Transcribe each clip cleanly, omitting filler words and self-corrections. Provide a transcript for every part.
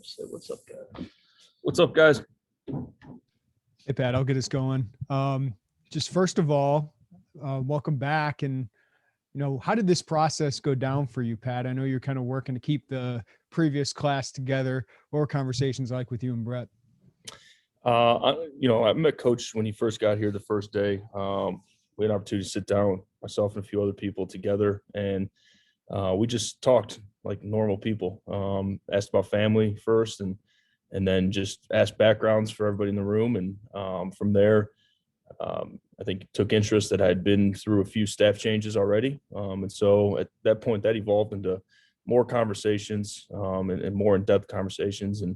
Say what's up, guys. What's up, guys? Hey, Pat, I'll get us going. Just first of all, welcome back. And, how did this process go down for you, Pat? I know you're kind of working to keep the previous class together. What were conversations like with you and Brett? I met Coach when he first got here the first day. We had an opportunity to sit down, myself and a few other people together, and we just talked like normal people. Asked about family first, and then just asked backgrounds for everybody in the room. And from there, I think took interest that I had been through a few staff changes already. And so at that point, that evolved into more conversations and more in-depth conversations. And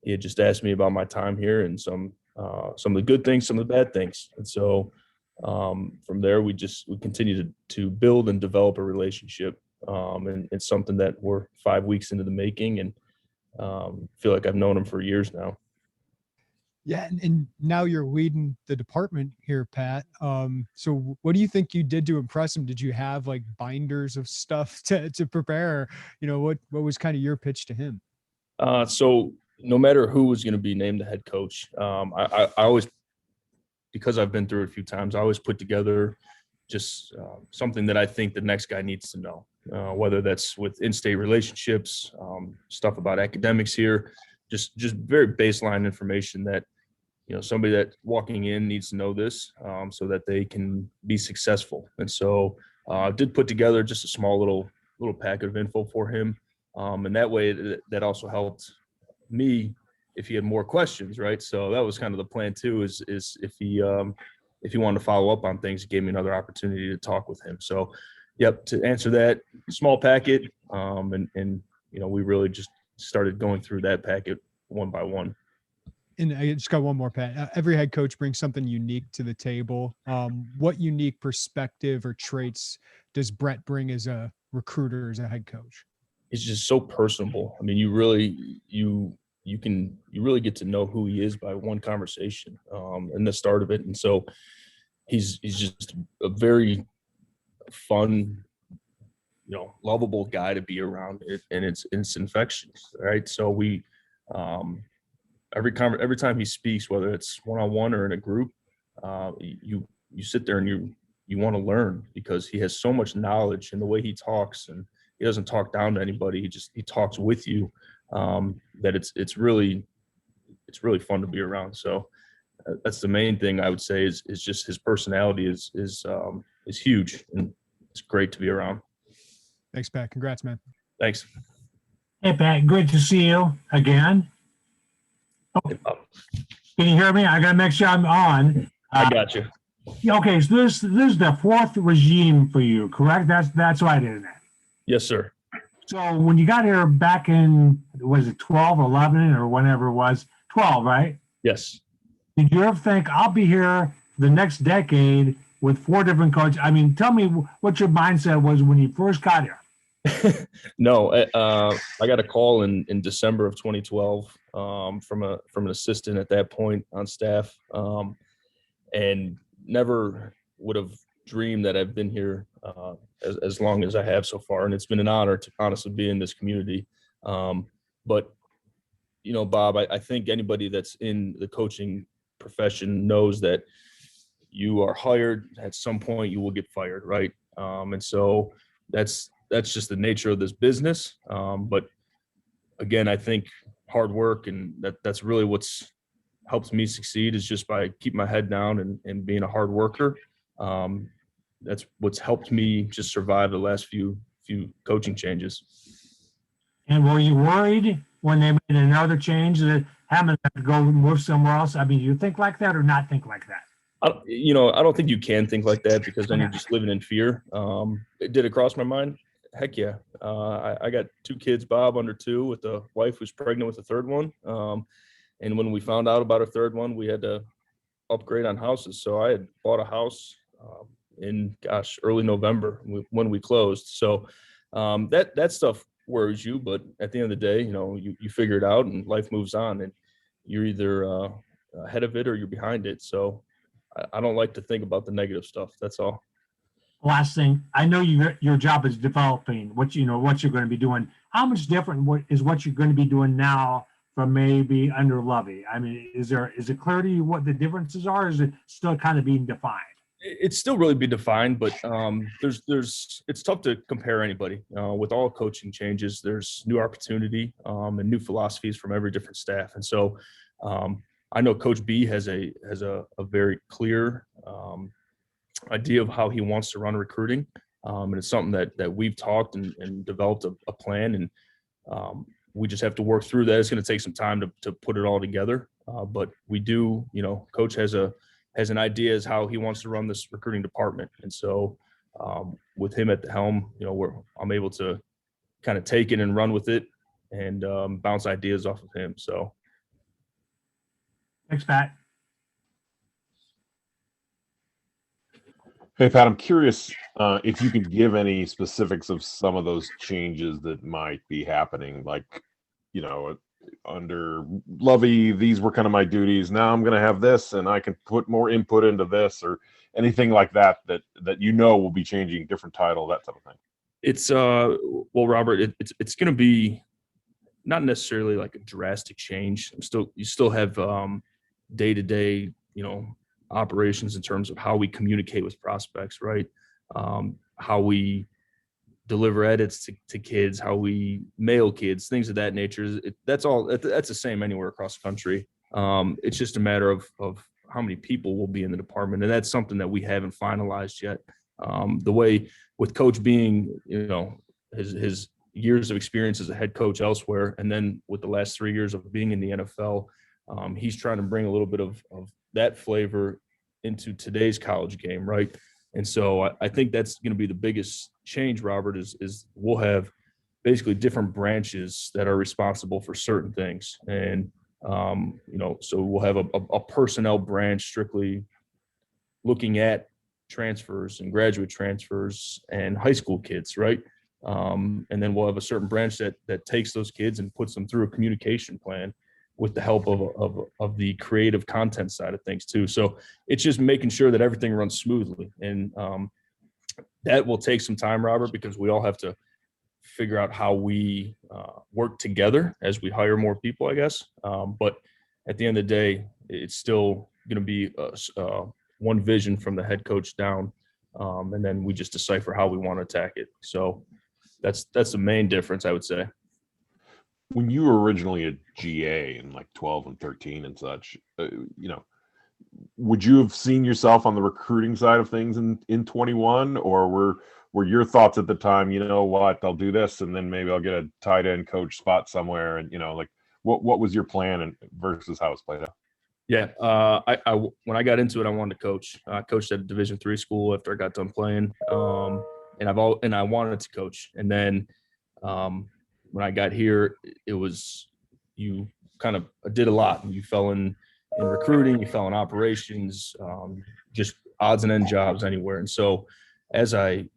he had just asked me about my time here and some of the good things, some of the bad things. And so from there, we continued to build and develop a relationship. And it's something that we're 5 weeks into the making, and feel like I've known him for years now. Yeah. And now you're leading the department here, Pat. So what do you think you did to impress him? Did you have like binders of stuff to prepare? What was kind of your pitch to him? So no matter who was going to be named the head coach, I always, because I've been through it a few times, I always put together just something that I think the next guy needs to know, whether that's with in-state relationships, stuff about academics here, just very baseline information that, somebody that walking in needs to know this so that they can be successful. And so I did put together just a small little packet of info for him. And that way that also helped me if he had more questions, right? So that was kind of the plan too, is if he wanted to follow up on things, it gave me another opportunity to talk with him. So, yep, to answer that, small packet, and we really just started going through that packet one by one. And I just got one more, Pat. Every head coach brings something unique to the table. What unique perspective or traits does Brett bring as a recruiter, as a head coach? It's just so personable. I mean, you really get to know who he is by one conversation and the start of it. And so he's just a very fun, lovable guy to be around, and it's infectious, right? So we every time he speaks, whether it's one-on-one or in a group, you sit there and you want to learn, because he has so much knowledge, and the way he talks, and he doesn't talk down to anybody. He talks with you, that it's really fun to be around. So that's the main thing I would say is just his personality is huge, and it's great to be around. Thanks, Pat. Congrats, man. Thanks. Hey, Pat. Good to see you again. Oh, can you hear me? I got to make sure I'm on. I got you. Okay, so this is the fourth regime for you, correct? That's right, isn't it? Yes, sir. So when you got here back in, was it 12, 11, or whenever it was, 12, right? Yes. Did you ever think, I'll be here for the next decade with 4 different coaches? I mean, tell me what your mindset was when you first got here. No, I got a call in December of 2012 from an assistant at that point on staff, and never would have dreamed that I've been here as long as I have so far. And it's been an honor to honestly be in this community. But, Bob, I think anybody that's in the coaching profession knows that you are hired. At some point you will get fired, right? And so that's just the nature of this business. But again, I think hard work, and that's really what's helps me succeed, is just by keeping my head down and being a hard worker. That's what's helped me just survive the last few coaching changes. And were you worried when they made another change that Hammond had to go move somewhere else? I mean, do you think like that or not think like that? I don't think you can think like that, because then you're just living in fear. Did it cross my mind? Heck yeah. I got 2 kids, Bob, under 2, with a wife who's pregnant with a third one. And when we found out about a third one, we had to upgrade on houses. So I had bought a house in early November when we closed. So that stuff worries you, but at the end of the day, you figure it out and life moves on, and you're either ahead of it or you're behind it. So I don't like to think about the negative stuff. That's all. Last thing, I know your job is developing what you're going to be doing. How much different is what you're going to be doing now from maybe under Lovey? I mean, is it clear to you what the differences are? Or is it still kind of being defined? It's still really be defined, but it's tough to compare anybody. With all coaching changes, there's new opportunity and new philosophies from every different staff. And so I know Coach B has a very clear idea of how he wants to run recruiting. And it's something that we've talked and developed a plan. And we just have to work through that. It's going to take some time to put it all together. But we do, Coach has an idea as how he wants to run this recruiting department. And so with him at the helm, I'm able to kind of take it and run with it and bounce ideas off of him. So. Thanks, Pat. Hey, Pat, I'm curious if you could give any specifics of some of those changes that might be happening. Like, under Lovey, these were kind of my duties. Now I'm going to have this, and I can put more input into this, or anything like that will be changing, different title, that type of thing. It's well, Robert, it's going to be not necessarily like a drastic change. You still have day-to-day, operations in terms of how we communicate with prospects, right? How we deliver edits to kids, how we mail kids, things of that nature. That's the same anywhere across the country. It's just a matter of how many people will be in the department. And that's something that we haven't finalized yet. The way with Coach being, his years of experience as a head coach elsewhere, and then with the last 3 years of being in the NFL, he's trying to bring a little bit of that flavor into today's college game, right? And so I think that's going to be the biggest change, Robert, is we'll have basically different branches that are responsible for certain things. And, so we'll have a personnel branch strictly looking at transfers and graduate transfers and high school kids, right? And then we'll have a certain branch that takes those kids and puts them through a communication plan with the help of the creative content side of things too. So it's just making sure that everything runs smoothly. And that will take some time, Robert, because we all have to figure out how we work together as we hire more people, I guess. But at the end of the day, it's still going to be one vision from the head coach down. And then we just decipher how we want to attack it. So that's the main difference, I would say. When you were originally a GA in like 12 and 13 and such, would you have seen yourself on the recruiting side of things in 21, or were your thoughts at the time, I'll do this and then maybe I'll get a tight end coach spot somewhere, and what was your plan and versus how it's played out? Yeah, I when I got into it, I wanted to coach. I coached at a Division III school after I got done playing, and I wanted to coach. And then when I got here, it was you kind of did a lot. You fell in recruiting, you fell in operations, just odds and end jobs anywhere. And so as I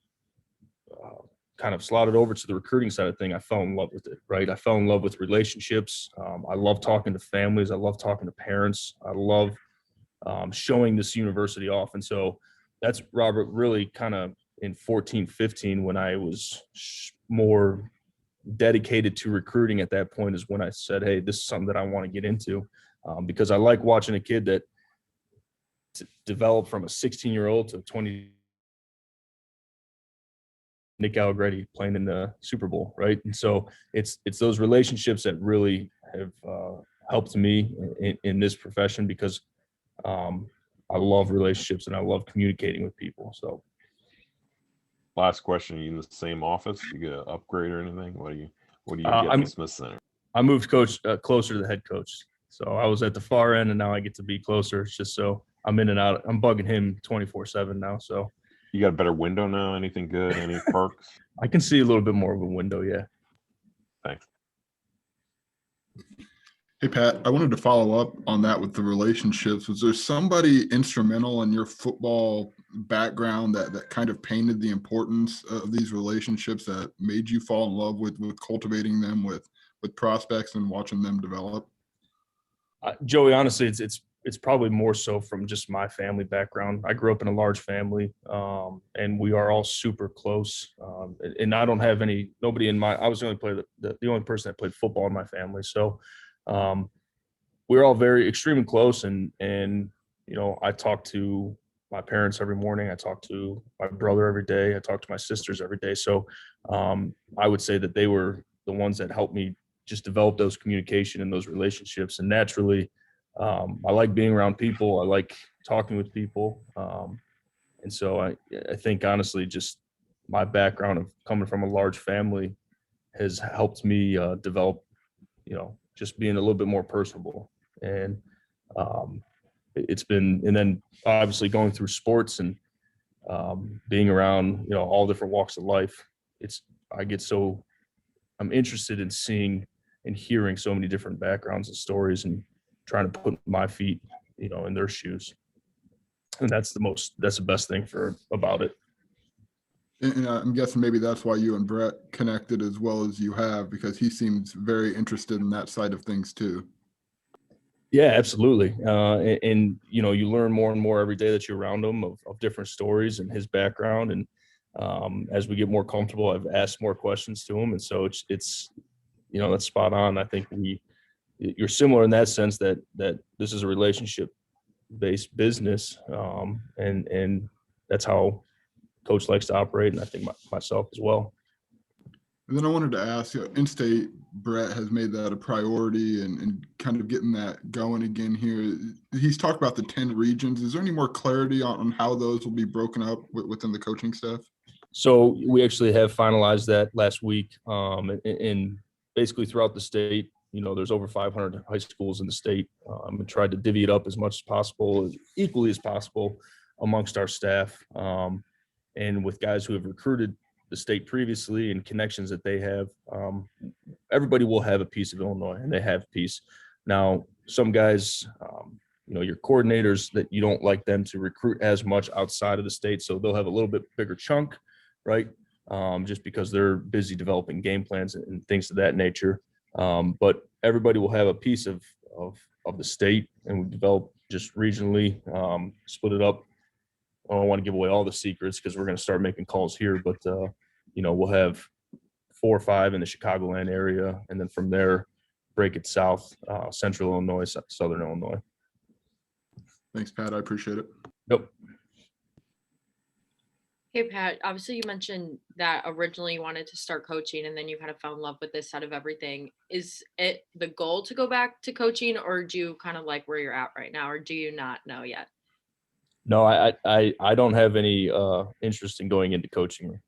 kind of slotted over to the recruiting side of thing, I fell in love with it, right? I fell in love with relationships. I love talking to families. I love talking to parents. I love showing this university off. And so that's, Robert, really kind of in 14, 15, when I was more dedicated to recruiting at that point, is when I said, hey, this is something that I want to get into, because I like watching a kid that developed from a 16-year-old to 20. Nick Allegretti playing in the Super Bowl, right? And so it's those relationships that really have helped me in this profession, because I love relationships and I love communicating with people. So, last question: are you in the same office? You get an upgrade or anything? What do you get in the Smith Center? I moved coach closer to the head coach, so I was at the far end, and now I get to be closer. It's just so I'm in and out. I'm bugging him 24/7 now, so. You got a better window now? Anything good? Any perks? I can see a little bit more of a window, yeah. Thanks. Hey, Pat, I wanted to follow up on that with the relationships. Was there somebody instrumental in your football background that kind of painted the importance of these relationships, that made you fall in love with cultivating them with prospects and watching them develop? Joey, honestly, it's probably more so from just my family background. I grew up in a large family, and we are all super close. And I don't have nobody in my. I was the only player the only person that played football in my family. So we're all very extremely close. And, I talk to my parents every morning. I talk to my brother every day. I talk to my sisters every day. So I would say that they were the ones that helped me just develop those communication and those relationships. And naturally, I like being around people. I like talking with people. And so I think honestly, just my background of coming from a large family has helped me develop, just being a little bit more personable. And it's been, and then obviously going through sports and being around, all different walks of life. I'm interested in seeing and hearing so many different backgrounds and stories and trying to put my feet, in their shoes. And that's the best thing about it. And I'm guessing maybe that's why you and Brett connected as well as you have, because he seems very interested in that side of things too. Yeah, absolutely. And you learn more and more every day that you're around him of different stories and his background. And as we get more comfortable, I've asked more questions to him. And so it's that's spot on. I think you're similar in that sense that this is a relationship based business. And that's how Coach likes to operate. And I think myself as well. And then I wanted to ask, in-state, Brett has made that a priority and kind of getting that going again here. He's talked about the 10 regions. Is there any more clarity on how those will be broken up within the coaching staff? So we actually have finalized that last week. And basically throughout the state, there's over 500 high schools in the state, and tried to divvy it up as much as possible, as equally as possible amongst our staff. And with guys who have recruited the state previously and connections that they have, everybody will have a piece of Illinois, and they have a piece. Now, some guys, your coordinators, that you don't like them to recruit as much outside of the state, so they'll have a little bit bigger chunk, right? Just because they're busy developing game plans and things of that nature. But everybody will have a piece of the state, and we develop just regionally, split it up. I don't want to give away all the secrets because we're going to start making calls here, but we'll have 4 or 5 in the Chicagoland area, and then from there break it south, central Illinois, southern Illinois. Thanks, Pat. I appreciate it. Yep. Hey, Pat, obviously you mentioned that originally you wanted to start coaching and then you kind of fell in love with this side of everything. Is it the goal to go back to coaching, or do you kind of like where you're at right now, or do you not know yet? No, I don't have any interest in going into coaching.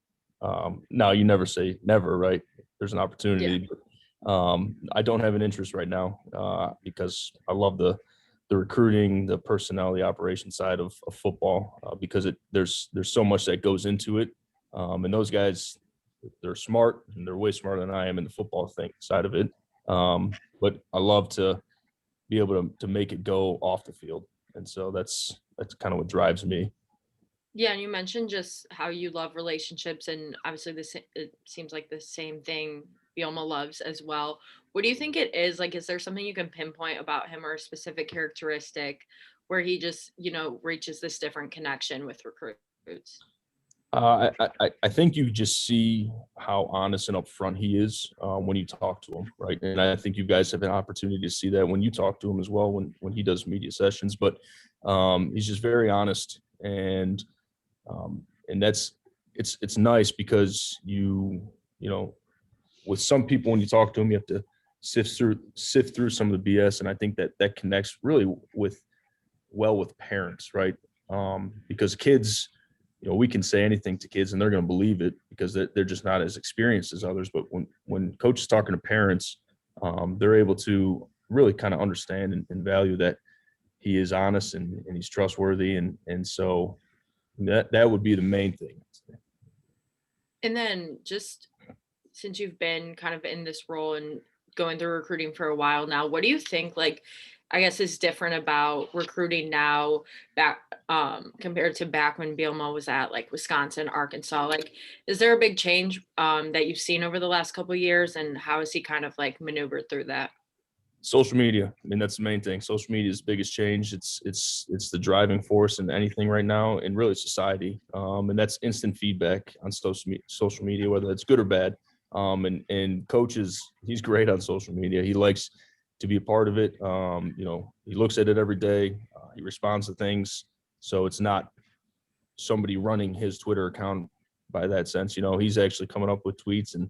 Now, you never say never, right? There's an opportunity. Yeah. I don't have an interest right now because I love the recruiting, the personnel, the operation side of football, because there's so much that goes into it. And those guys, they're smart, and they're way smarter than I am in the football side of it. But I love to be able to make it go off the field. And so that's kind of what drives me. Yeah, and you mentioned just how you love relationships, and obviously it seems like the same thing Bielma loves as well. What do you think it is? Like, is there something you can pinpoint about him, or a specific characteristic where he just, reaches this different connection with recruits? I think you just see how honest and upfront he is when you talk to him, right? And I think you guys have an opportunity to see that when you talk to him as well, when he does media sessions. But he's just very honest, and that's it's nice because with some people, when you talk to them, you have to sift through some of the BS, and I think that connects really with parents, right? Because kids, we can say anything to kids and they're going to believe it because they're just not as experienced as others. But when coach is talking to parents, they're able to really kind of understand and value that he is honest and he's trustworthy. And so that would be the main thing. And then just since you've been kind of in this role and going through recruiting for a while now, what do you think, I guess, is different about recruiting now back compared to back when Bielma was at Wisconsin, Arkansas? Is there a big change that you've seen over the last couple of years, and how has he kind of maneuvered through that? Social media. I mean, that's the main thing. Social media is the biggest change. It's the driving force in anything right now, and really society. And that's instant feedback on social media, whether it's good or bad. And coaches, he's great on social media. He likes to be a part of it. You know, he looks at it every day. He responds to things. So it's not somebody running his Twitter account by that sense. You know, he's actually coming up with tweets and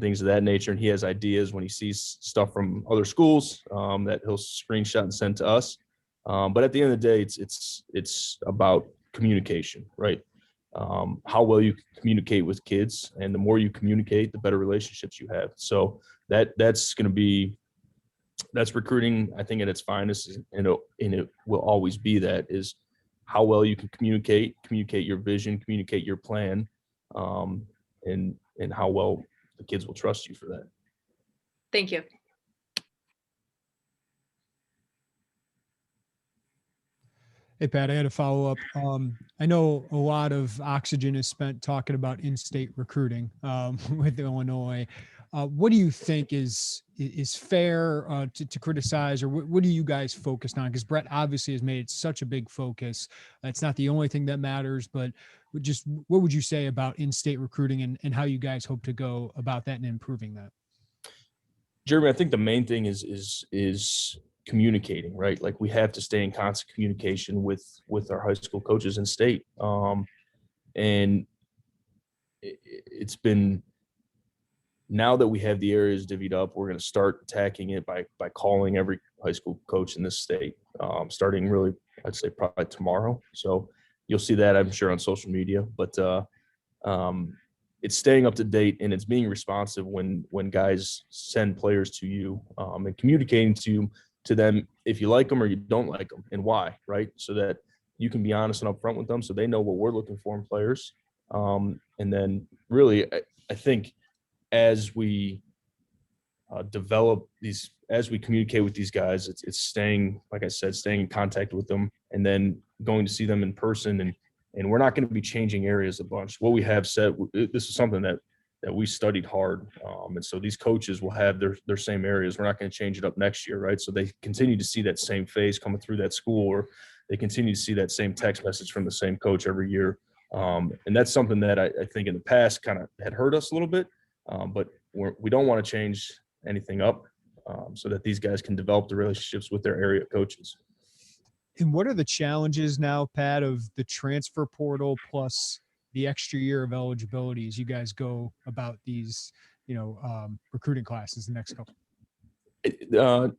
things of that nature. And he has ideas when he sees stuff from other schools that he'll screenshot and send to us. But at the end of the day, it's about communication, right? How well you communicate with kids, and the more you communicate, the better relationships you have. So that's recruiting, I think, at its finest, and it will always be that, is how well you can communicate your vision, communicate your plan, and how well the kids will trust you for that. Thank you. Hey, Pat, I had a follow up. I know a lot of oxygen is spent talking about in-state recruiting with Illinois. What do you think is fair to criticize, or what do you guys focused on? Because Brett obviously has made it such a big focus. It's not the only thing that matters, but just what would you say about in-state recruiting and how you guys hope to go about that and improving that? Jeremy, I think the main thing is communicating, right? Like, we have to stay in constant communication with our high school coaches in state. And it's been, now that we have the areas divvied up, we're going to start attacking it by calling every high school coach in this state, starting really, I'd say probably tomorrow. So you'll see that, I'm sure, on social media, but it's staying up to date, and it's being responsive when guys send players to you, and communicating to them if you like them or you don't like them and why, right? So that you can be honest and upfront with them, so they know what we're looking for in players. And then really, I think as we develop these, as we communicate with these guys, it's staying, like I said, staying in contact with them, and then going to see them in person. And we're not going to be changing areas a bunch. What we have said, this is something that we studied hard. And so these coaches will have their same areas. We're not going to change it up next year, right? So they continue to see that same face coming through that school, or they continue to see that same text message from the same coach every year. And that's something that I think in the past kind of had hurt us a little bit. But we don't want to change anything up, so that these guys can develop the relationships with their area coaches. And what are the challenges now, Pat, of the transfer portal plus the extra year of eligibility as you guys go about these, recruiting classes the next couple?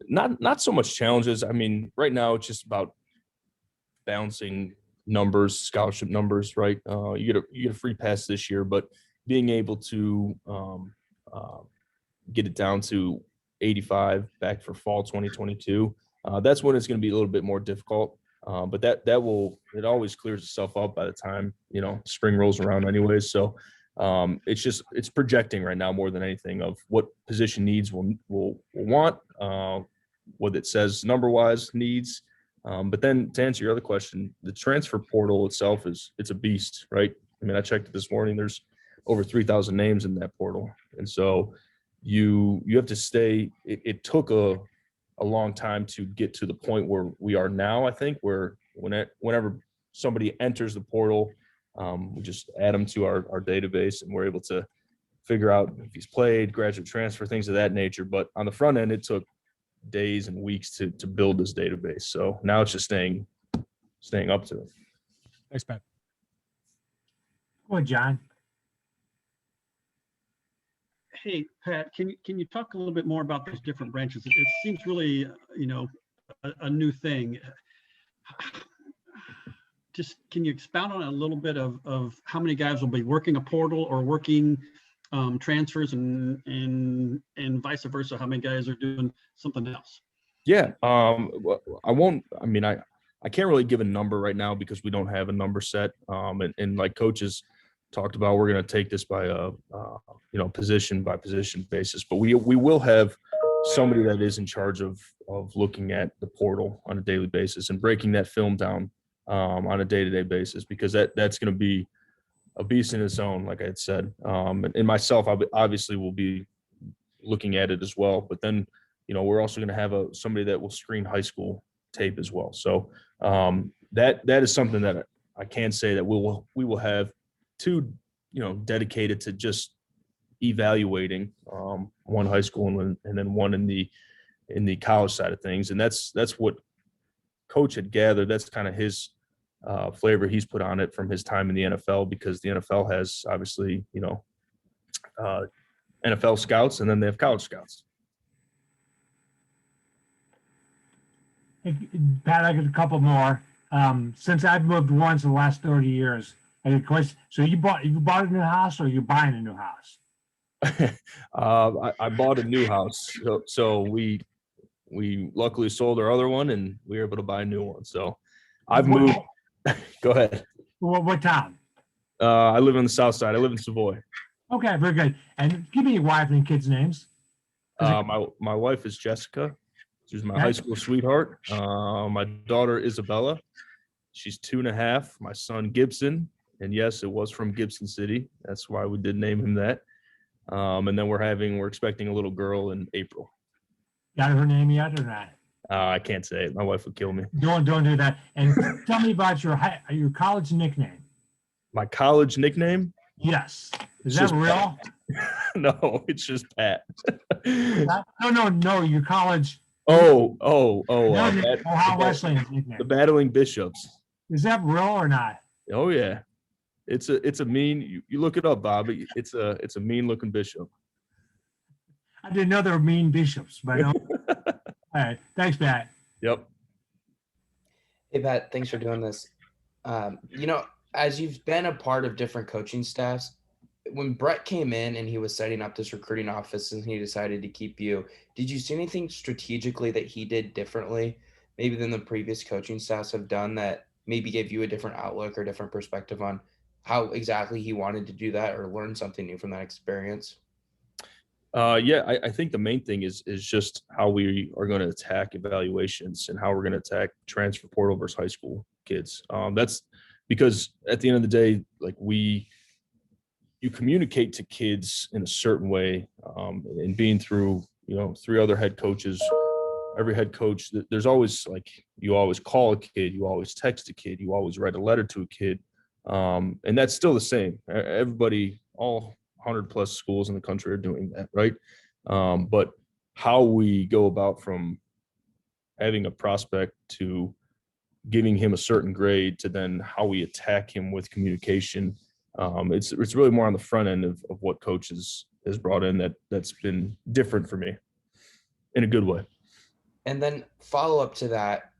Not so much challenges. I mean, right now it's just about balancing numbers, scholarship numbers, right? You get a free pass this year, but being able to get it down to 85 back for fall 2022. That's when it's going to be a little bit more difficult. But it always clears itself up by the time, spring rolls around anyways. So it's projecting right now more than anything of what position needs we'll want, what it says number wise needs. But then to answer your other question, the transfer portal itself it's a beast, right? I mean, I checked it this morning. There's over 3,000 names in that portal. And so you have to stay, it took a long time to get to the point where we are now, I think, where whenever somebody enters the portal, we just add them to our database, and we're able to figure out if he's played, graduate transfer, things of that nature. But on the front end, it took days and weeks to build this database. So now it's just staying up to it. Thanks, Pat. Go ahead, John. Hey, Pat, can you talk a little bit more about those different branches? It seems really, a new thing. Just can you expound on it a little bit of how many guys will be working a portal or working transfers, and vice versa? How many guys are doing something else? Yeah. Well, I can't really give a number right now because we don't have a number set. And like coaches talked about, we're going to take this by a position by position basis, but we will have somebody that is in charge of looking at the portal on a daily basis and breaking that film down on a day-to-day basis, because that's going to be a beast in its own, like I had said. And myself, obviously will be looking at it as well, but then, we're also going to have somebody that will screen high school tape as well. So that is something that I can say that we will have two, dedicated to just evaluating one high school and then one in the in the college side of things. And that's what Coach had gathered. That's kind of his flavor he's put on it from his time in the NFL, because the NFL has obviously, NFL scouts, and then they have college scouts. Hey, Pat, I got a couple more. Since I've moved once in the last 30 years, I got a question. So you bought a new house, or you buying a new house? I bought a new house, so we luckily sold our other one, and we were able to buy a new one. So I've moved. Go ahead. What town? I live on the south side. I live in Savoy. Okay, very good. And give me your wife and kids' names. My wife is Jessica. She's my high school sweetheart. My daughter Isabella. She's 2.5. My son Gibson, and yes, it was from Gibson City. That's why we did name him that. And then we're expecting a little girl in April. Got her name yet or not? I can't say it. My wife would kill me. Don't do that. And tell me about your college nickname. My college nickname? Yes. Is It's that just real? No, it's just Pat. No. Your college. Oh, Ohio Wesleyan's nickname. the Battling Bishops. Is that real or not? Oh yeah, it's a mean. You look it up, Bob. It's a mean looking bishop. I didn't know there were mean bishops, but all right. Thanks, Pat. Yep. Hey, Pat, thanks for doing this. As you've been a part of different coaching staffs, when Brett came in and he was setting up this recruiting office and he decided to keep you, did you see anything strategically that he did differently, maybe than the previous coaching staffs have done, that maybe gave you a different outlook or different perspective on how exactly he wanted to do that, or learn something new from that experience? I think the main thing is just how we are going to attack evaluations and how we're going to attack transfer portal versus high school kids. That's because at the end of the day, like you communicate to kids in a certain way, and being through, 3 other head coaches, every head coach, there's always, like, you always call a kid, you always text a kid, you always write a letter to a kid. And that's still the same. Everybody, all 100 plus schools in the country are doing that, right? But how we go about from having a prospect to giving him a certain grade to then how we attack him with communication, it's really more on the front end of what coach has brought in that's been different for me in a good way. And then follow up to that,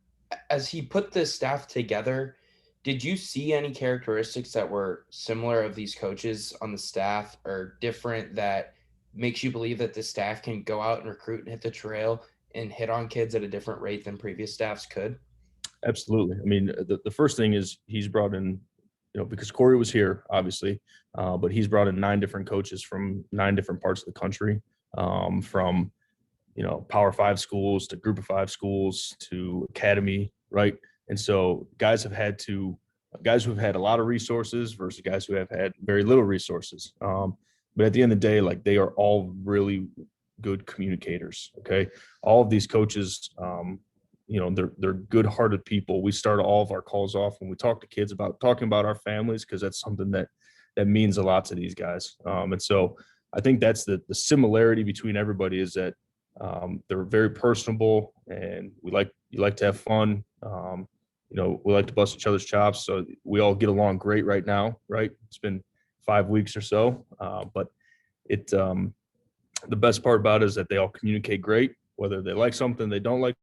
as he put this staff together, did you see any characteristics that were similar of these coaches on the staff, or different, that makes you believe that the staff can go out and recruit and hit the trail and hit on kids at a different rate than previous staffs could? Absolutely. I mean, the first thing is he's brought in, because Corey was here, obviously, but he's brought in 9 different coaches from 9 different parts of the country, from, Power 5 schools to Group of 5 schools to academy, right? And so guys who've had a lot of resources versus guys who have had very little resources. But at the end of the day, like, they are all really good communicators. Okay. All of these coaches, they're good-hearted people. We start all of our calls off when we talk to kids about talking about our families, because that's something that means a lot to these guys. And so I think that's the similarity between everybody, is that they're very personable, and you like to have fun. We like to bust each other's chops, so we all get along great right now, right? It's been 5 weeks or so, but the best part about it is that they all communicate great, whether they like something, they don't like